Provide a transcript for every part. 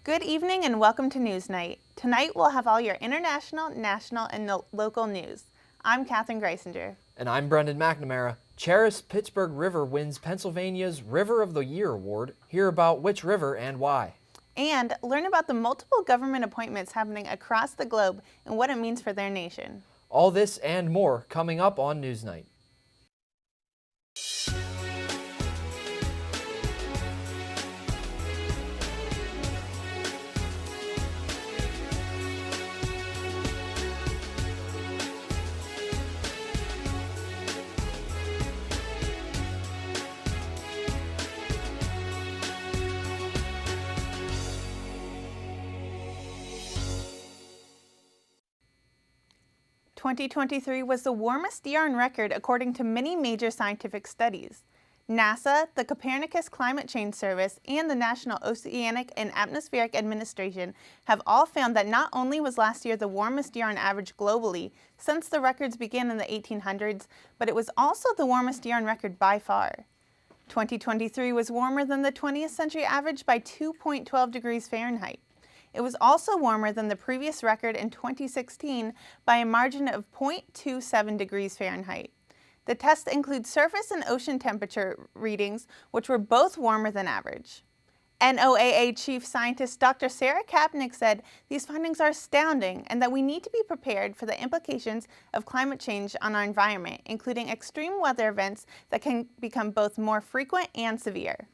Good evening and welcome to NewsNight. Tonight we'll have all your international, national, and local news. I'm Katherine Greisinger. And I'm Brendan McNamara. Cherished Pittsburgh River wins Pennsylvania's River of the Year award. Hear about which river and why. And learn about the multiple government appointments happening across the globe and what it means for their nation. All this and more coming up on NewsNight. "2023 was the warmest year on record according to many major scientific studies. NASA, the Copernicus Climate Change Service, and the National Oceanic and Atmospheric Administration have all found that not only was last year the warmest year on average globally since the records began in the 1800s, but it was also the warmest year on record by far. 2023 was warmer than the 20th century average by 2.12 degrees Fahrenheit. It was also warmer than the previous record in 2016 by a margin of 0.27 degrees Fahrenheit. The test includes surface and ocean temperature readings, which were both warmer than average. NOAA Chief Scientist Dr. Sarah Kapnick said these findings are astounding and that we need to be prepared for the implications of climate change on our environment, including extreme weather events that can become both more frequent and severe.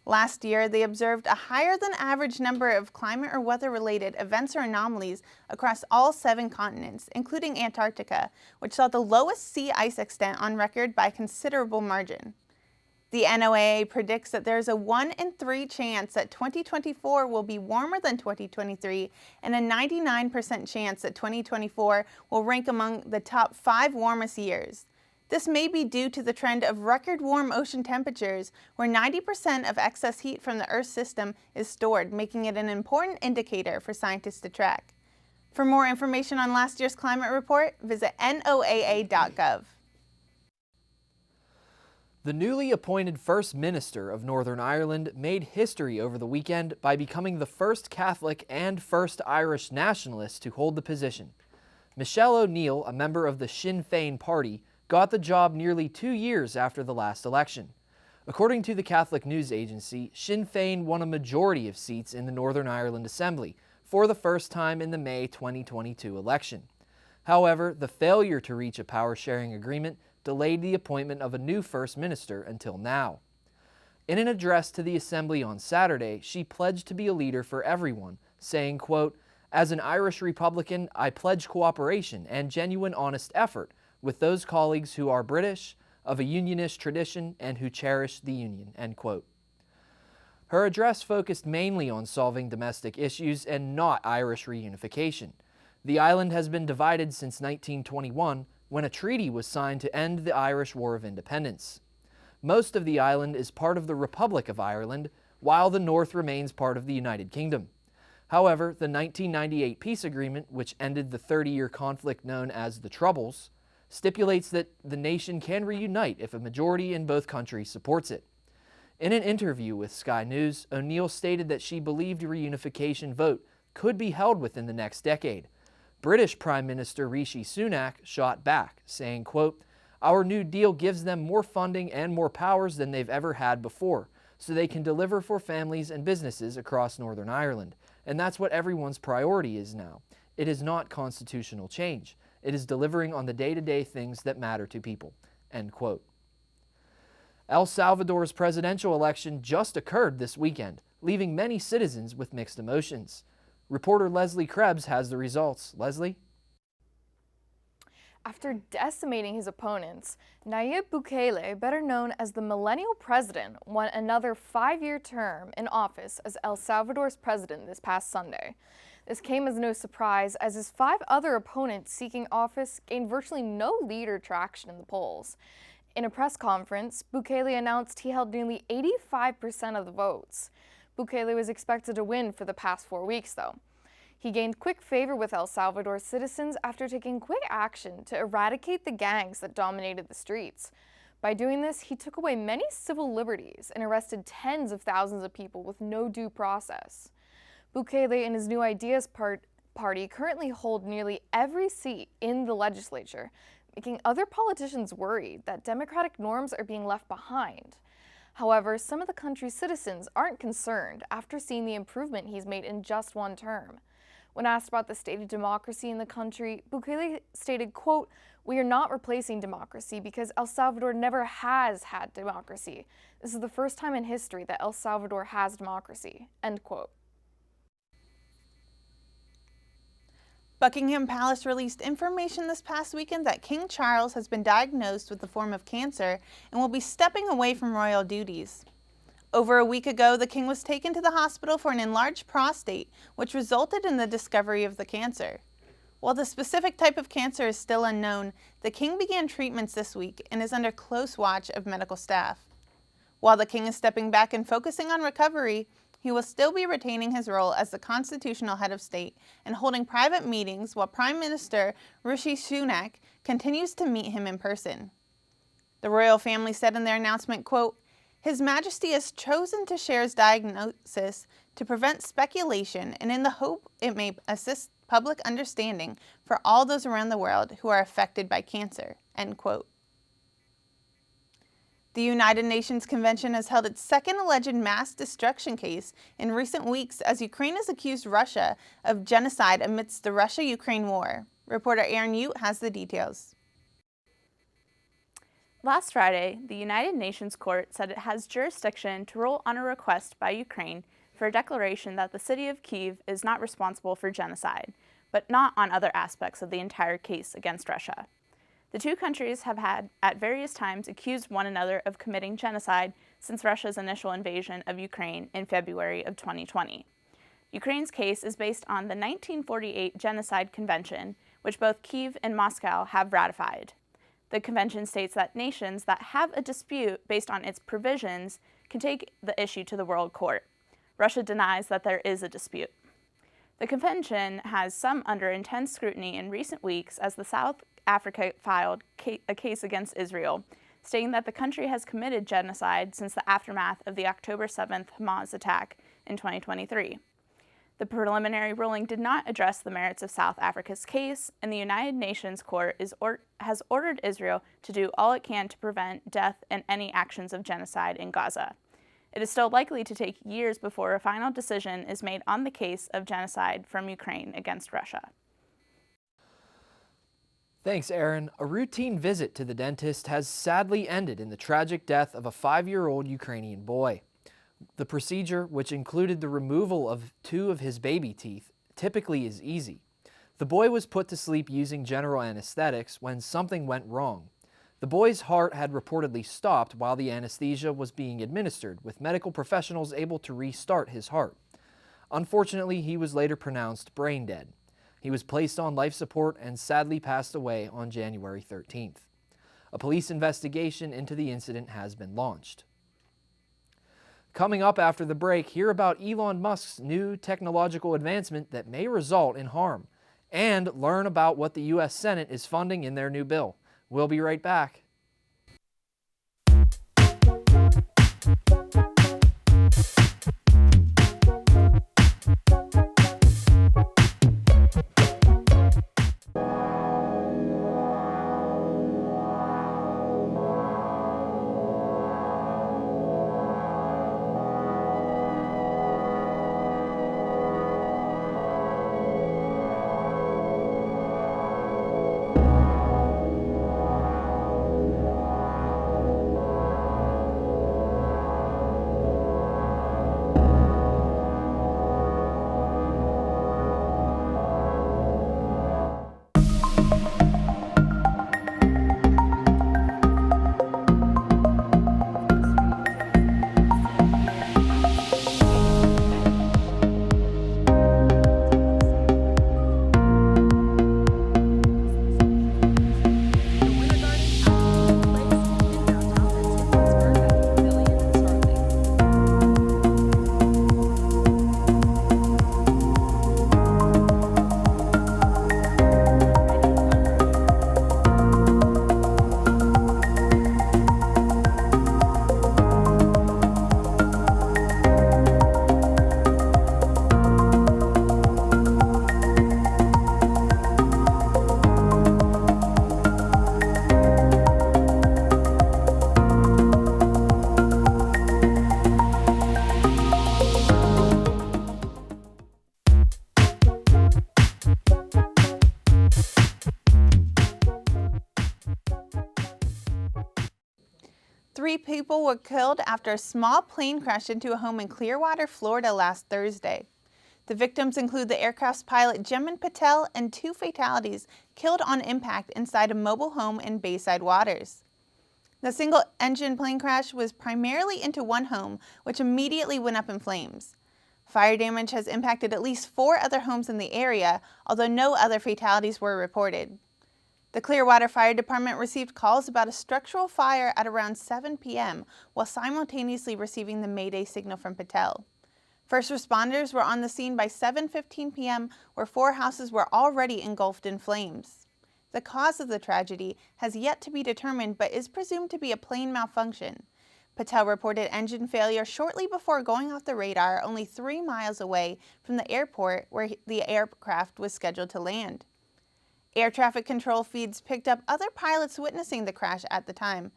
Last year, they observed a higher than average number of climate or weather-related events or anomalies across all 7 continents, including Antarctica, which saw the lowest sea ice extent on record by a considerable margin. The NOAA predicts that there is a 1 in 3 chance that 2024 will be warmer than 2023 and a 99% chance that 2024 will rank among the top 5 warmest years. This may be due to the trend of record warm ocean temperatures, where 90% of excess heat from the Earth's system is stored, making it an important indicator for scientists to track. For more information on last year's climate report, visit NOAA.gov. The newly appointed First Minister of Northern Ireland made history over the weekend by becoming the first Catholic and first Irish nationalist to hold the position. Michelle O'Neill, a member of the Sinn Féin party, got the job nearly 2 years after the last election. According to the Catholic news agency, Sinn Féin won a majority of seats in the Northern Ireland Assembly for the first time in the May 2022 election. However, the failure to reach a power-sharing agreement delayed the appointment of a new First Minister until now. In an address to the Assembly on Saturday, she pledged to be a leader for everyone, saying, quote, "As an Irish Republican, I pledge cooperation and genuine honest effort with those colleagues who are British, of a unionist tradition, and who cherish the Union," end quote. Her address focused mainly on solving domestic issues and not Irish reunification. The island has been divided since 1921, when a treaty was signed to end the Irish War of Independence. Most of the island is part of the Republic of Ireland, while the North remains part of the United Kingdom. However, the 1998 peace agreement, which ended the 30-year conflict known as the Troubles, stipulates that the nation can reunite if a majority in both countries supports it. In an interview with Sky News, O'Neill stated that she believed a reunification vote could be held within the next decade. British Prime Minister Rishi Sunak shot back, saying, quote, "Our New Deal gives them more funding and more powers than they've ever had before, so they can deliver for families and businesses across Northern Ireland. And that's what everyone's priority is now. It is not constitutional change. It is delivering on the day-to-day things that matter to people," end quote. El Salvador's presidential election just occurred this weekend, leaving many citizens with mixed emotions. Reporter Leslie Krebs has the results. Leslie? After decimating his opponents, Nayib Bukele, better known as the Millennial President, won another 5-year term in office as El Salvador's president this past Sunday. This came as no surprise, as his 5 other opponents seeking office gained virtually no lead or traction in the polls. In a press conference, Bukele announced he held nearly 85% of the votes. Bukele was expected to win for the past 4 weeks, though. He gained quick favor with El Salvador citizens after taking quick action to eradicate the gangs that dominated the streets. By doing this, he took away many civil liberties and arrested tens of thousands of people with no due process. Bukele and his New Ideas party currently hold nearly every seat in the legislature, making other politicians worried that democratic norms are being left behind. However, some of the country's citizens aren't concerned after seeing the improvement he's made in just one term. When asked about the state of democracy in the country, Bukele stated, quote, "We are not replacing democracy because El Salvador never has had democracy. This is the first time in history that El Salvador has democracy," end quote. Buckingham Palace released information this past weekend that King Charles has been diagnosed with a form of cancer and will be stepping away from royal duties. Over a week ago, the king was taken to the hospital for an enlarged prostate, which resulted in the discovery of the cancer. While the specific type of cancer is still unknown, the king began treatments this week and is under close watch of medical staff. While the king is stepping back and focusing on recovery, he will still be retaining his role as the constitutional head of state and holding private meetings while Prime Minister Rishi Sunak continues to meet him in person. The royal family said in their announcement, quote, "His Majesty has chosen to share his diagnosis to prevent speculation and in the hope it may assist public understanding for all those around the world who are affected by cancer," end quote. The United Nations Convention has held its second alleged mass destruction case in recent weeks as Ukraine has accused Russia of genocide amidst the Russia-Ukraine war. Reporter Aaron Ute has the details. Last Friday, the United Nations Court said it has jurisdiction to rule on a request by Ukraine for a declaration that the city of Kyiv is not responsible for genocide, but not on other aspects of the entire case against Russia. The two countries have had, at various times, accused one another of committing genocide since Russia's initial invasion of Ukraine in February of 2020. Ukraine's case is based on the 1948 Genocide Convention, which both Kyiv and Moscow have ratified. The convention states that nations that have a dispute based on its provisions can take the issue to the World Court. Russia denies that there is a dispute. The convention has come under intense scrutiny in recent weeks as the South Africa filed a case against Israel, stating that the country has committed genocide since the aftermath of the October 7th Hamas attack in 2023. The preliminary ruling did not address the merits of South Africa's case, and the United Nations Court has ordered Israel to do all it can to prevent death and any actions of genocide in Gaza. It is still likely to take years before a final decision is made on the case of genocide from Ukraine against Russia. Thanks, Aaron. A routine visit to the dentist has sadly ended in the tragic death of a 5-year-old Ukrainian boy. The procedure, which included the removal of 2 of his baby teeth, typically is easy. The boy was put to sleep using general anesthetics when something went wrong. The boy's heart had reportedly stopped while the anesthesia was being administered, with medical professionals able to restart his heart. Unfortunately, he was later pronounced brain dead. He was placed on life support and sadly passed away on January 13th. A police investigation into the incident has been launched. Coming up after the break, hear about Elon Musk's new technological advancement that may result in harm, and learn about what the U.S. Senate is funding in their new bill. We'll be right back. people were killed after a small plane crashed into a home in Clearwater, Florida last Thursday. The victims include the aircraft's pilot Jemin Patel and 2 fatalities killed on impact inside a mobile home in Bayside waters. The single-engine plane crash was primarily into one home, which immediately went up in flames. Fire damage has impacted at least 4 other homes in the area, although no other fatalities were reported. The Clearwater Fire Department received calls about a structural fire at around 7 p.m. while simultaneously receiving the Mayday signal from Patel. First responders were on the scene by 7:15 p.m., where 4 houses were already engulfed in flames. The cause of the tragedy has yet to be determined but is presumed to be a plane malfunction. Patel reported engine failure shortly before going off the radar only 3 miles away from the airport where the aircraft was scheduled to land. Air traffic control feeds picked up other pilots witnessing the crash at the time.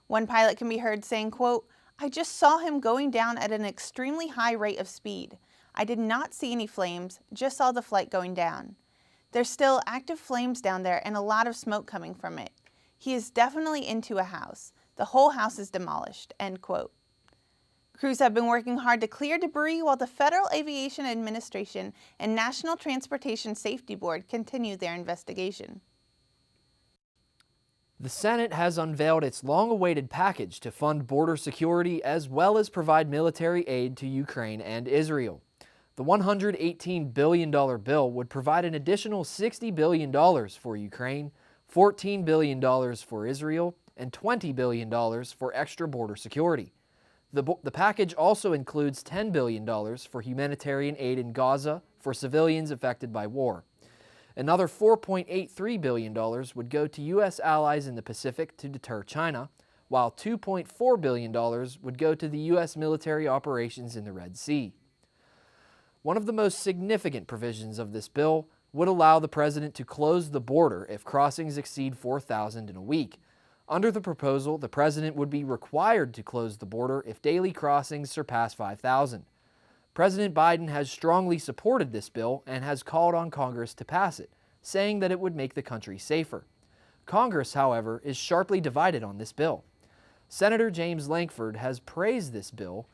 One pilot can be heard saying, quote, "I just saw him going down at an extremely high rate of speed. I did not see any flames, just saw the flight going down. There's still active flames down there and a lot of smoke coming from it. He is definitely into a house. The whole house is demolished," end quote. Crews have been working hard to clear debris while the Federal Aviation Administration and National Transportation Safety Board continue their investigation. The Senate has unveiled its long-awaited package to fund border security as well as provide military aid to Ukraine and Israel. The $118 billion bill would provide an additional $60 billion for Ukraine, $14 billion for Israel, and $20 billion for extra border security. The package also includes $10 billion for humanitarian aid in Gaza for civilians affected by war. Another $4.83 billion would go to U.S. allies in the Pacific to deter China, while $2.4 billion would go to the U.S. military operations in the Red Sea. One of the most significant provisions of this bill would allow the president to close the border if crossings exceed 4,000 in a week. Under the proposal, the president would be required to close the border if daily crossings surpass 5,000. President Biden has strongly supported this bill and has called on Congress to pass it, saying that it would make the country safer. Congress, however, is sharply divided on this bill. Senator James Lankford has praised this bill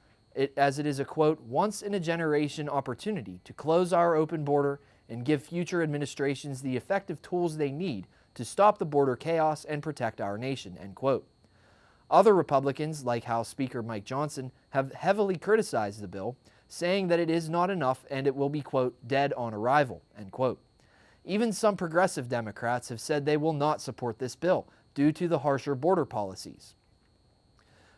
as it is a, quote, once-in-a-generation opportunity to close our open border and give future administrations the effective tools they need to stop the border chaos and protect our nation, end quote. Other Republicans, like House Speaker Mike Johnson, have heavily criticized the bill, saying that it is not enough and it will be, quote, dead on arrival, end quote. Even some progressive Democrats have said they will not support this bill due to the harsher border policies.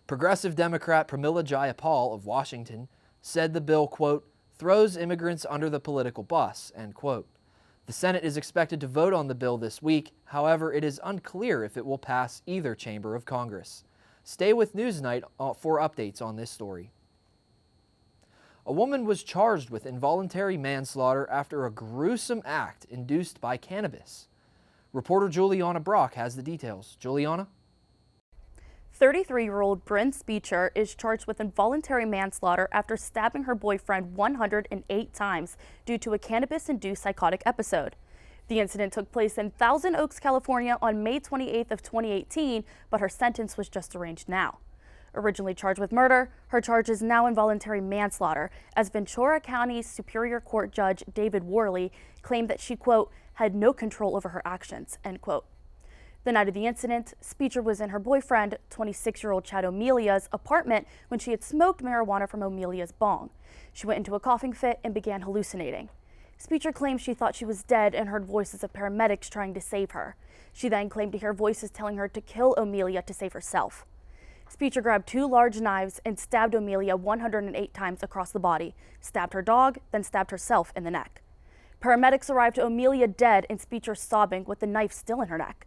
Progressive Democrat Pramila Jayapal of Washington said the bill, quote, throws immigrants under the political bus, end quote. The Senate is expected to vote on the bill this week. However, it is unclear if it will pass either chamber of Congress. Stay with NewsNight for updates on this story. A woman was charged with involuntary manslaughter after a gruesome act induced by cannabis. Reporter Juliana Brock has the details. Juliana? 33-year-old Bryn Speecher is charged with involuntary manslaughter after stabbing her boyfriend 108 times due to a cannabis-induced psychotic episode. The incident took place in Thousand Oaks, California on May 28th of 2018, but her sentence was just arranged now. Originally charged with murder, her charge is now involuntary manslaughter, as Ventura County Superior Court Judge David Worley claimed that she, quote, had no control over her actions, end quote. The night of the incident, Speecher was in her boyfriend, 26-year-old Chad O'Melia's apartment when she had smoked marijuana from O'Melia's bong. She went into a coughing fit and began hallucinating. Speecher claims she thought she was dead and heard voices of paramedics trying to save her. She then claimed to hear voices telling her to kill O'Melia to save herself. Speecher grabbed 2 large knives and stabbed O'Melia 108 times across the body, stabbed her dog, then stabbed herself in the neck. Paramedics arrived to O'Melia dead and Speecher sobbing with the knife still in her neck.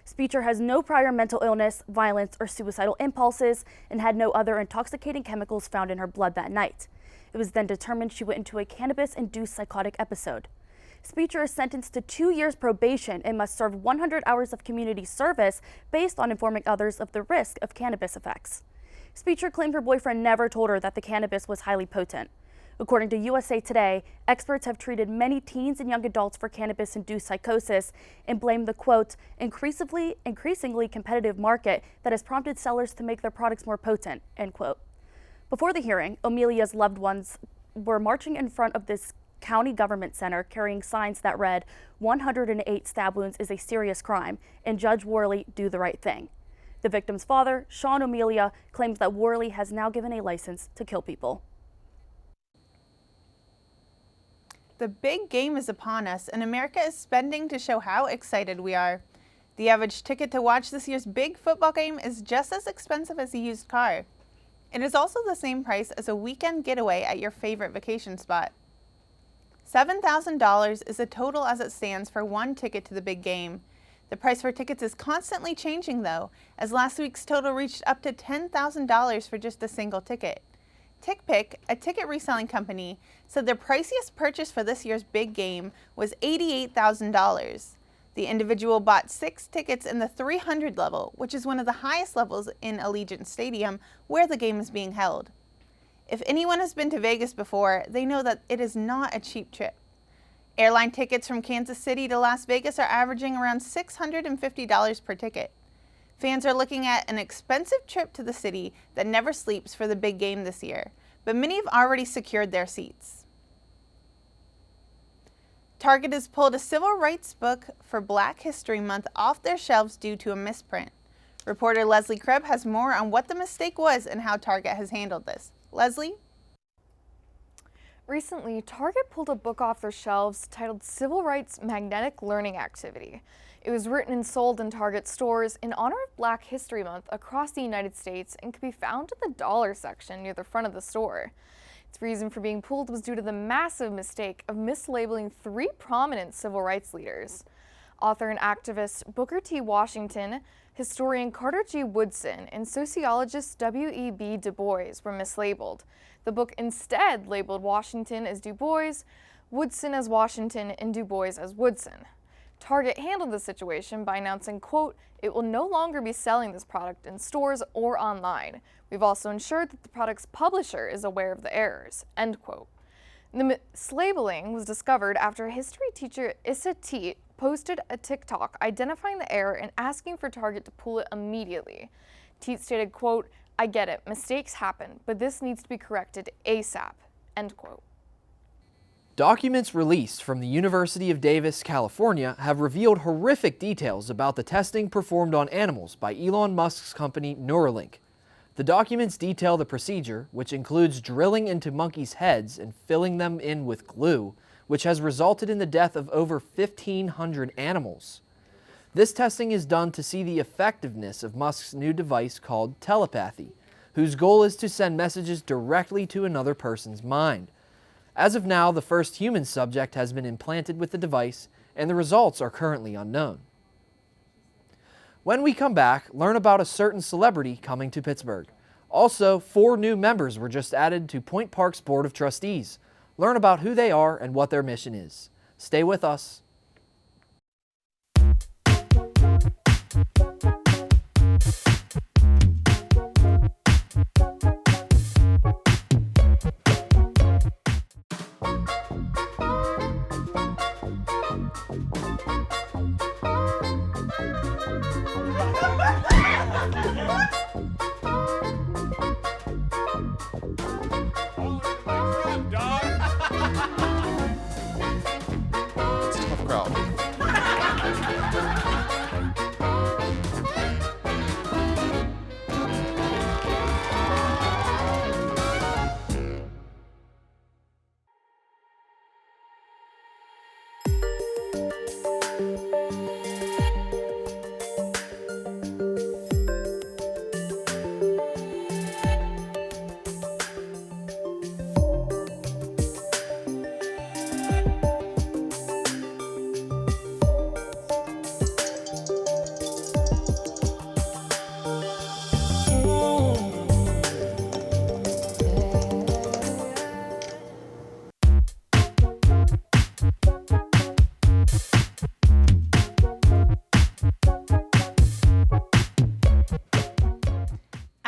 Speecher has no prior mental illness, violence, or suicidal impulses and had no other intoxicating chemicals found in her blood that night. It was then determined she went into a cannabis-induced psychotic episode. Speecher is sentenced to 2 years probation and must serve 100 hours of community service based on informing others of the risk of cannabis effects. Speecher claimed her boyfriend never told her that the cannabis was highly potent. According to USA Today, experts have treated many teens and young adults for cannabis-induced psychosis and blame the, quote, increasingly competitive market that has prompted sellers to make their products more potent, end quote. Before the hearing, Amelia's loved ones were marching in front of this county government center carrying signs that read, 108 stab wounds is a serious crime, and Judge Worley do the right thing. The victim's father, Sean Amelia, claims that Worley has now given a license to kill people. The big game is upon us, and America is spending to show how excited we are. The average ticket to watch this year's big football game is just as expensive as a used car. It is also the same price as a weekend getaway at your favorite vacation spot. $7,000 is the total as it stands for one ticket to the big game. The price for tickets is constantly changing though, as last week's total reached up to $10,000 for just a single ticket. TickPick, a ticket reselling company, said their priciest purchase for this year's big game was $88,000. The individual bought 6 tickets in the 300 level, which is one of the highest levels in Allegiant Stadium where the game is being held. If anyone has been to Vegas before, they know that it is not a cheap trip. Airline tickets from Kansas City to Las Vegas are averaging around $650 per ticket. Fans are looking at an expensive trip to the city that never sleeps for the big game this year, but many have already secured their seats. Target has pulled a civil rights book for Black History Month off their shelves due to a misprint. Reporter Leslie Krebs has more on what the mistake was and how Target has handled this. Leslie? Recently, Target pulled a book off their shelves titled Civil Rights Magnetic Learning Activity. It was written and sold in Target stores in honor of Black History Month across the United States and could be found in the dollar section near the front of the store. Its reason for being pulled was due to the massive mistake of mislabeling 3 prominent civil rights leaders. Author and activist Booker T. Washington, historian Carter G. Woodson, and sociologist W.E.B. Du Bois were mislabeled. The book instead labeled Washington as Du Bois, Woodson as Washington, and Du Bois as Woodson. Target handled the situation by announcing, quote, it will no longer be selling this product in stores or online. We've also ensured that the product's publisher is aware of the errors, end quote. The mislabeling was discovered after history teacher Issa Teet posted a TikTok identifying the error and asking for Target to pull it immediately. Teet stated, quote, I get it, mistakes happen, but this needs to be corrected ASAP, end quote. Documents released from the University of Davis, California, have revealed horrific details about the testing performed on animals by Elon Musk's company Neuralink. The documents detail the procedure, which includes drilling into monkeys' heads and filling them in with glue, which has resulted in the death of over 1,500 animals. This testing is done to see the effectiveness of Musk's new device called telepathy, whose goal is to send messages directly to another person's mind. As of now, the first human subject has been implanted with the device, and the results are currently unknown. When we come back, learn about a certain celebrity coming to Pittsburgh. Also, 4 new members were just added to Point Park's Board of Trustees. Learn about who they are and what their mission is. Stay with us.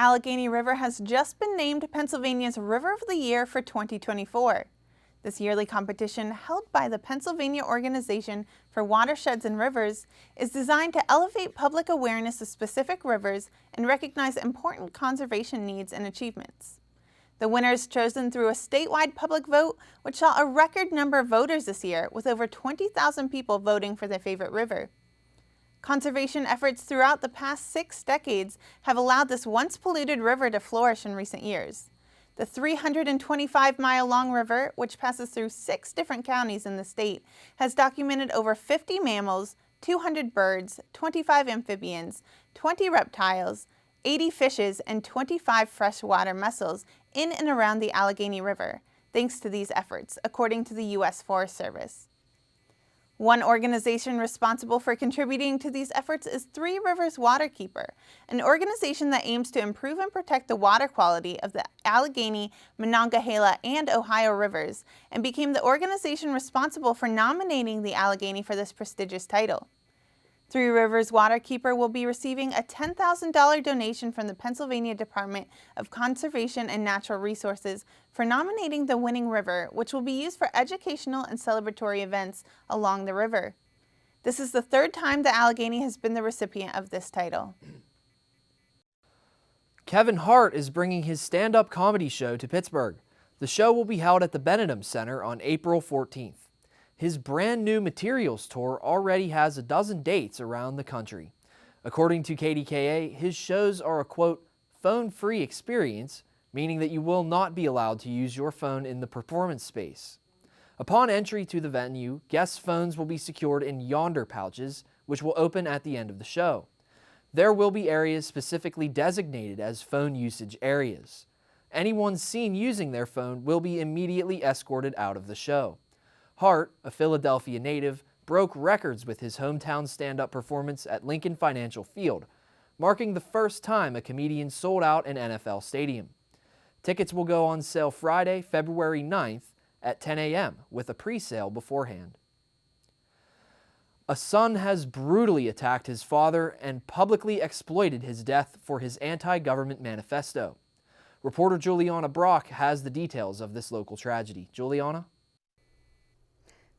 Allegheny River has just been named Pennsylvania's River of the Year for 2024. This yearly competition, held by the Pennsylvania Organization for Watersheds and Rivers, is designed to elevate public awareness of specific rivers and recognize important conservation needs and achievements. The winner is chosen through a statewide public vote, which saw a record number of voters this year, with over 20,000 people voting for their favorite river. Conservation efforts throughout the past 6 decades have allowed this once polluted river to flourish in recent years. The 325-mile-long river, which passes through 6 different counties in the state, has documented over 50 mammals, 200 birds, 25 amphibians, 20 reptiles, 80 fishes, and 25 freshwater mussels in and around the Allegheny River, thanks to these efforts, according to the U.S. Forest Service. One organization responsible for contributing to these efforts is Three Rivers Waterkeeper, an organization that aims to improve and protect the water quality of the Allegheny, Monongahela, and Ohio rivers, and became the organization responsible for nominating the Allegheny for this prestigious title. Three Rivers Waterkeeper will be receiving a $10,000 donation from the Pennsylvania Department of Conservation and Natural Resources for nominating the winning river, which will be used for educational and celebratory events along the river. This is the 3rd time the Allegheny has been the recipient of this title. Kevin Hart is bringing his stand-up comedy show to Pittsburgh. The show will be held at the Benedum Center on April 14th. His brand new materials tour already has a dozen dates around the country. According to KDKA, his shows are a, quote, phone-free experience, meaning that you will not be allowed to use your phone in the performance space. Upon entry to the venue, guests' phones will be secured in yonder pouches, which will open at the end of the show. There will be areas specifically designated as phone usage areas. Anyone seen using their phone will be immediately escorted out of the show. Hart, a Philadelphia native, broke records with his hometown stand-up performance at Lincoln Financial Field, marking the first time a comedian sold out an NFL stadium. Tickets will go on sale Friday, February 9th at 10 a.m. with a pre-sale beforehand. A son has brutally attacked his father and publicly exploited his death for his anti-government manifesto. Reporter Juliana Brock has the details of this local tragedy. Juliana?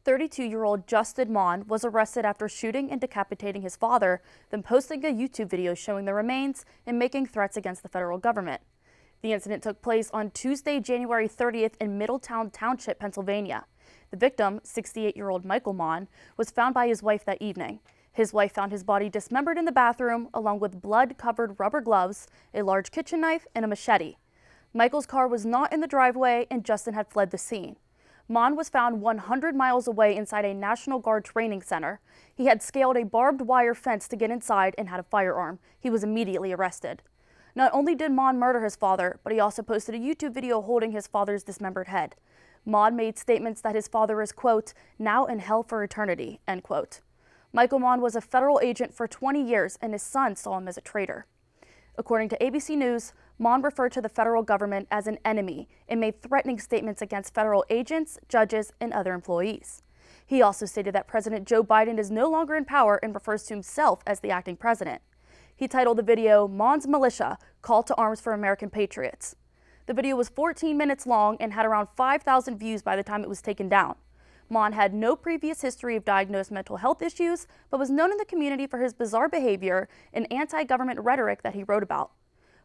32-year-old Justin Mon was arrested after shooting and decapitating his father, then posting a YouTube video showing the remains and making threats against the federal government. The incident took place on Tuesday, January 30th in Middletown Township, Pennsylvania. The victim, 68-year-old Michael Mon, was found by his wife that evening. His wife found his body dismembered in the bathroom, along with blood-covered rubber gloves, a large kitchen knife, and a machete. Michael's car was not in the driveway, and Justin had fled the scene. Mon was found 100 miles away inside a National Guard training center. He had scaled a barbed wire fence to get inside and had a firearm. He was immediately arrested. Not only did Mon murder his father, but he also posted a YouTube video holding his father's dismembered head. Mon made statements that his father is, quote, now in hell for eternity, end quote. Michael Mon was a federal agent for 20 years, and his son saw him as a traitor. According to ABC News, Mon referred to the federal government as an enemy and made threatening statements against federal agents, judges, and other employees. He also stated that President Joe Biden is no longer in power and refers to himself as the acting president. He titled the video, Mon's Militia, Call to Arms for American Patriots. The video was 14 minutes long and had around 5,000 views by the time it was taken down. Mon had no previous history of diagnosed mental health issues, but was known in the community for his bizarre behavior and anti-government rhetoric that he wrote about.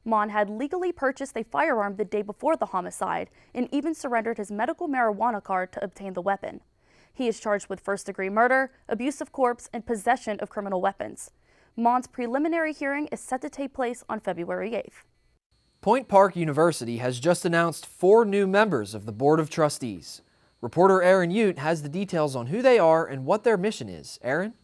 Mon had legally purchased a firearm the day before the homicide and even surrendered his medical marijuana card to obtain the weapon. He is charged with first-degree murder, abuse of corpse, and possession of criminal weapons. Mon's preliminary hearing is set to take place on February 8th. Point Park University has just announced 4 new members of the Board of Trustees. Reporter Aaron Ute has the details on who they are and what their mission is. Aaron?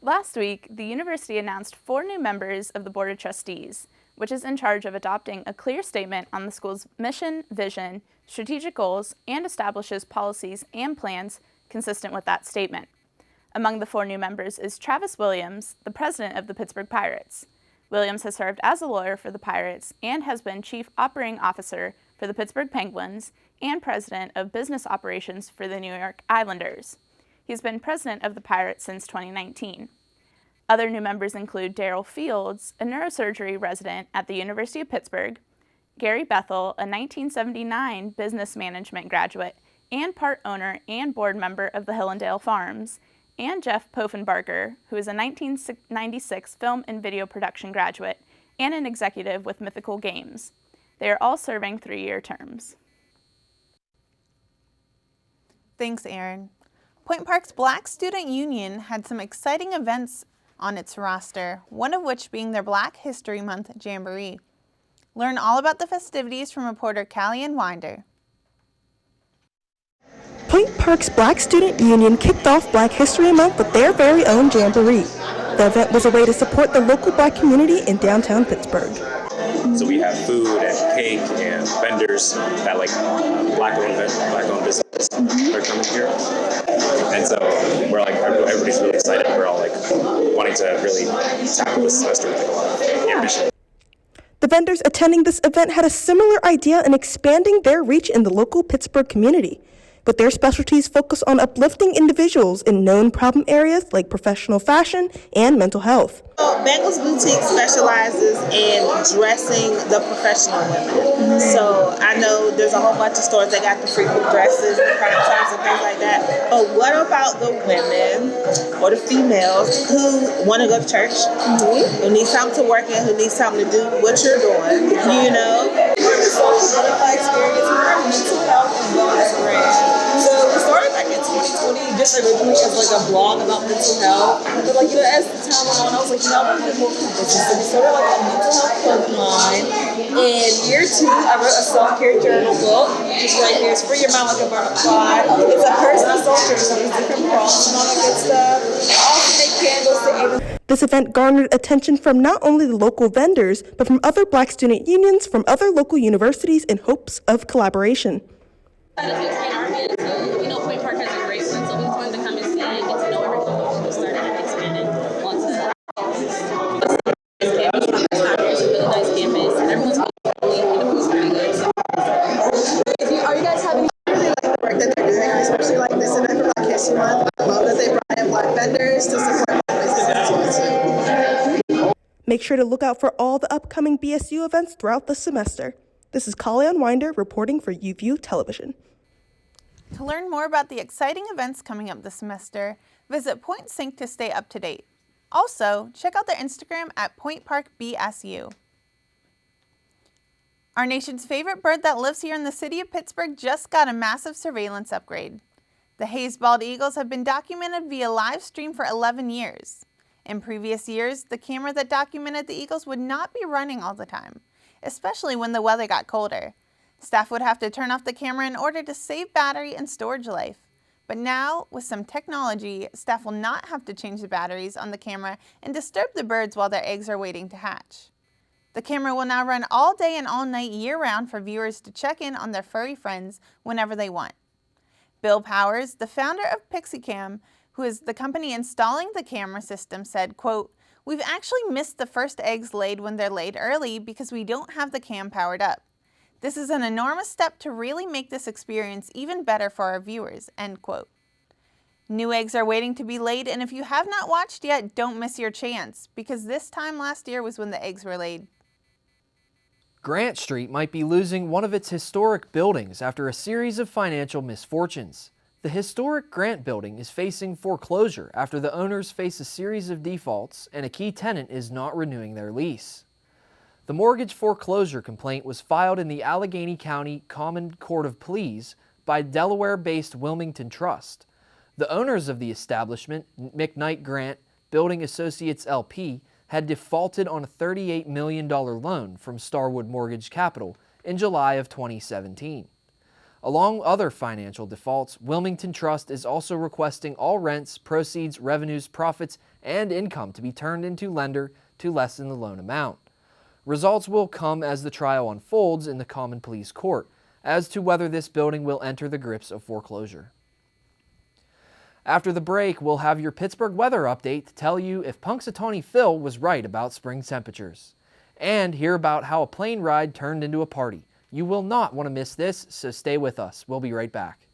Last week, the university announced 4 new members of the Board of Trustees, which is in charge of adopting a clear statement on the school's mission, vision, strategic goals, and establishes policies and plans consistent with that statement. Among the 4 new members is Travis Williams, the president of the Pittsburgh Pirates. Williams has served as a lawyer for the Pirates and has been chief operating officer for the Pittsburgh Penguins and president of business operations for the New York Islanders. He's been president of the Pirates since 2019. Other new members include Daryl Fields, a neurosurgery resident at the University of Pittsburgh, Gary Bethel, a 1979 business management graduate and part owner and board member of the Hillendale Farms, and Jeff Poffenbarger, who is a 1996 film and video production graduate and an executive with Mythical Games. They are all serving 3-year terms. Thanks, Erin. Point Park's Black Student Union had some exciting events on its roster, one of which being their Black History Month Jamboree. Learn all about the festivities from reporter Callie Winder. Point Park's Black Student Union kicked off Black History Month with their very own Jamboree. The event was a way to support the local Black community in downtown Pittsburgh. So we have food and cake and vendors that Black-owned businesses are coming here. And so we're everybody's really excited. We're all wanting to really tackle this semester with a lot of ambition. The vendors attending this event had a similar idea in expanding their reach in the local Pittsburgh community, but their specialties focus on uplifting individuals in known problem areas like professional fashion and mental health. Bangles Boutique specializes in dressing the professional women. So I know there's a whole bunch of stores that got the free dresses and crop tops and things like that. But what about the women or the females who want to go to church, who need something to work in, who need something to do what you're doing, you know? We're the social butterfly experience, we're a mental health and wellness brand. So we started back in 2020 just originally as a blog about mental health. But as the time went on, I was I want to get more business. So we started a mental health clothing line. In year 2, I wrote a self-care journal book. Just right here, it's Free Your Mind Like a Butterfly. It's a personal self-care, so there's different prompts and all that good stuff. I also make candles to aid. This event garnered attention from not only the local vendors, but from other Black student unions from other local universities in hopes of collaboration. Point Park has a great one, so we just wanted to come and see and get to know everything before we started and expanded onto that. It's a really nice campus, and everyone's friendly, and the food's pretty good. Are you guys having really like the work that they're doing, especially this event for Black History Month? I love that they brought in Black vendors to support Black businesses too. Make sure to look out for all the upcoming BSU events throughout the semester. This is Callie Winder reporting for UView Television. To learn more about the exciting events coming up this semester, visit Point Sync to stay up to date. Also, check out their Instagram at Point Park BSU. Our nation's favorite bird that lives here in the city of Pittsburgh just got a massive surveillance upgrade. The Hayes bald eagles have been documented via live stream for 11 years. In previous years, the camera that documented the eagles would not be running all the time, especially when the weather got colder. Staff would have to turn off the camera in order to save battery and storage life. But now, with some technology, staff will not have to change the batteries on the camera and disturb the birds while their eggs are waiting to hatch. The camera will now run all day and all night year-round for viewers to check in on their furry friends whenever they want. Bill Powers, the founder of PixieCam, who is the company installing the camera system, said, quote, "We've actually missed the first eggs laid when they're laid early because we don't have the cam powered up. This is an enormous step to really make this experience even better for our viewers," end quote. New eggs are waiting to be laid, and if you have not watched yet, don't miss your chance, because this time last year was when the eggs were laid. Grant Street might be losing one of its historic buildings after a series of financial misfortunes. The historic Grant building is facing foreclosure after the owners face a series of defaults and a key tenant is not renewing their lease. The mortgage foreclosure complaint was filed in the Allegheny County Common Court of Pleas by Delaware-based Wilmington Trust. The owners of the establishment, McKnight Grant Building Associates LP, had defaulted on a $38 million loan from Starwood Mortgage Capital in July of 2017. Along other financial defaults, Wilmington Trust is also requesting all rents, proceeds, revenues, profits, and income to be turned into lender to lessen the loan amount. Results will come as the trial unfolds in the Common Pleas Court as to whether this building will enter the grips of foreclosure. After the break, we'll have your Pittsburgh weather update to tell you if Punxsutawney Phil was right about spring temperatures, and hear about how a plane ride turned into a party. You will not want to miss this, so stay with us. We'll be right back.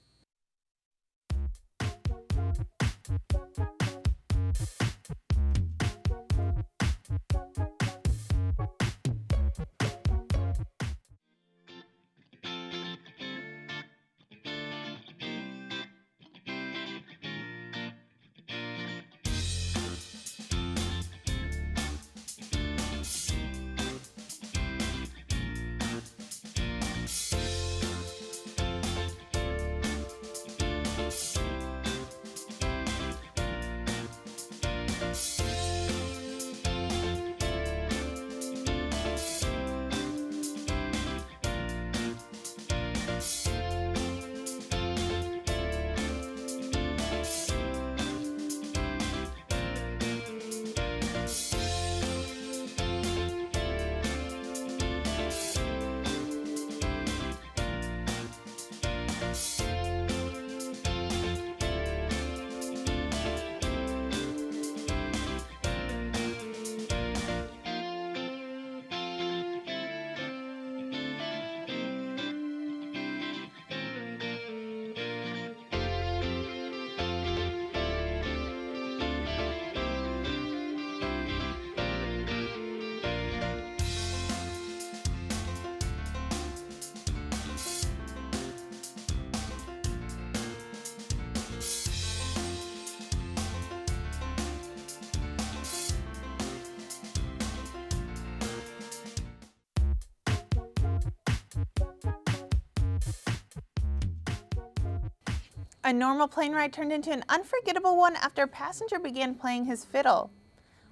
A normal plane ride turned into an unforgettable one after a passenger began playing his fiddle.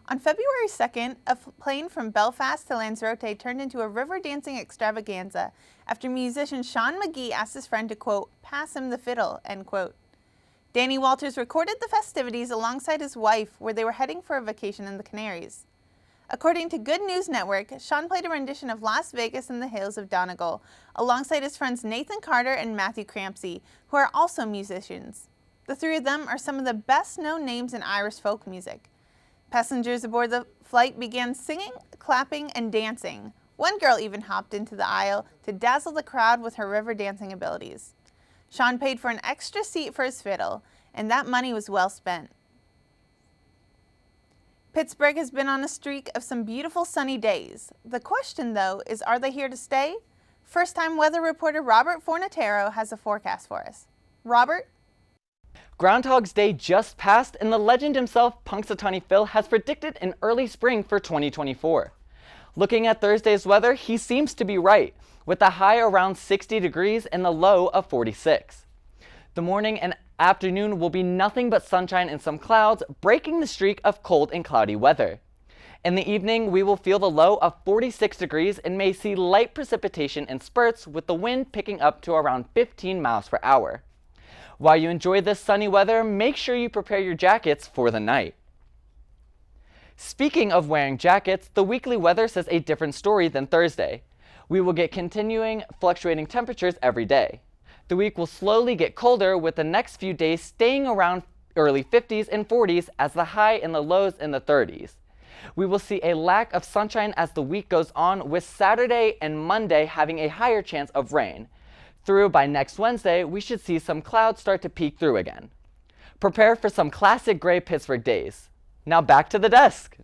On February 2nd, a plane from Belfast to Lanzarote turned into a river dancing extravaganza after musician Sean McGee asked his friend to, quote, pass him the fiddle, end quote. Danny Walters recorded the festivities alongside his wife where they were heading for a vacation in the Canaries. According to Good News Network, Sean played a rendition of Las Vegas in the Hills of Donegal alongside his friends Nathan Carter and Matthew Crampsey, who are also musicians. The three of them are some of the best-known names in Irish folk music. Passengers aboard the flight began singing, clapping, and dancing. One girl even hopped into the aisle to dazzle the crowd with her river dancing abilities. Sean paid for an extra seat for his fiddle, and that money was well spent. Pittsburgh has been on a streak of some beautiful sunny days. The question, though, is are they here to stay? First-time weather reporter Robert Fornatero has a forecast for us. Robert? Groundhog's Day just passed, and the legend himself, Punxsutawney Phil, has predicted an early spring for 2024. Looking at Thursday's weather, he seems to be right, with a high around 60 degrees and the low of 46. The morning and afternoon will be nothing but sunshine and some clouds, breaking the streak of cold and cloudy weather. In the evening, we will feel the low of 46 degrees and may see light precipitation in spurts, with the wind picking up to around 15 miles per hour. While you enjoy this sunny weather, make sure you prepare your jackets for the night. Speaking of wearing jackets, the weekly weather says a different story than Thursday. We will get continuing fluctuating temperatures every day. The week will slowly get colder, with the next few days staying around early 50s and 40s as the high and the lows in the 30s. We will see a lack of sunshine as the week goes on, with Saturday and Monday having a higher chance of rain. Through by next Wednesday, we should see some clouds start to peek through again. Prepare for some classic gray Pittsburgh days. Now back to the desk.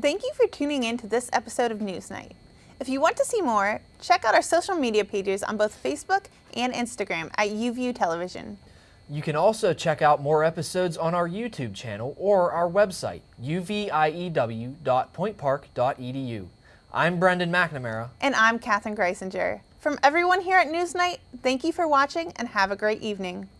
Thank you for tuning in to this episode of NewsNight. If you want to see more, check out our social media pages on both Facebook and Instagram at UView Television. You can also check out more episodes on our YouTube channel or our website, uview.pointpark.edu. I'm Brendan McNamara. And I'm Katherine Greisinger. From everyone here at NewsNight, thank you for watching and have a great evening.